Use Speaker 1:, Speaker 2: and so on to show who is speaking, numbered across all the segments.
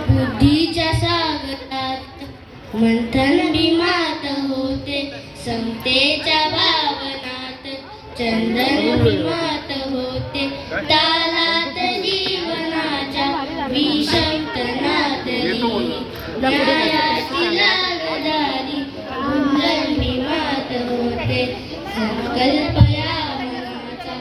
Speaker 1: बुद्धीच्या सागरात मंथन भीमात होते, समतेच्या भावनात चंदन भीमात होते, तालात जीवनाच्या विषम तनातली न्यायाची लागदारी गुंजन भीमात होते, संकल्प या मनाचा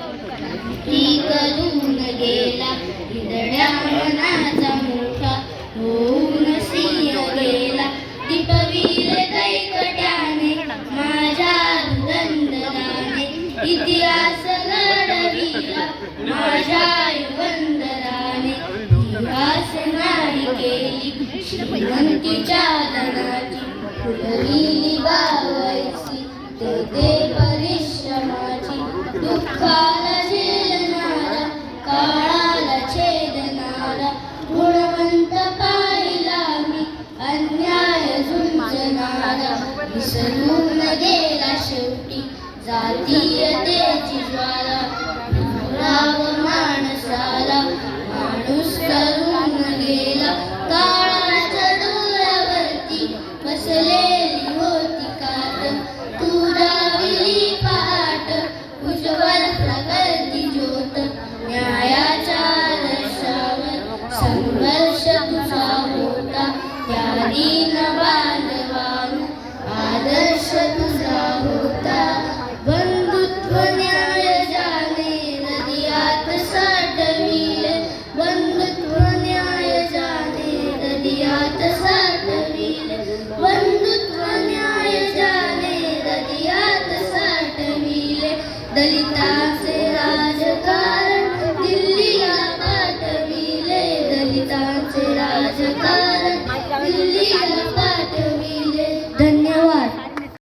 Speaker 1: ती करून गेला हिरड्या मनाचा मोठा होऊन सिंह गेला, दीपवीर कैकट्याने माझ्या दुरंदराने इतिहास घडविला माझ्या युगंधराने, इतिहास नाही केली श्रीमंतीच्या धनाची, फुललेली बावायची ते परिश्रमाची, दुःखाला झेलणारा काळाला छेदणारा गुणवंत पाहिला मी अन्याय झुंजणारा, विसरून गेला शेवटी जातीयतेची ज्वाला, राव माणसाला माणूस करून गेला, काळाच्या डोळ्यावरती बसलेली होती कात, तुराविली पहाट उज्ज्वल प्रगती ज्योत, न्यायाच्या आदर्शावर संघर्ष तुझा होता, त्या दीन बांधवांनो आदर्श तुझा होता, बंधुत्व न्याय जाणे हृदयात साठविले, बंधुत्व न्याय जाणे हृदयात साठविले, बंधुत्व न्याय जाणे हृदयात साठविले, दलितांचे राजकारण दिल्लीला पाठविले, दलितांचे राजकारण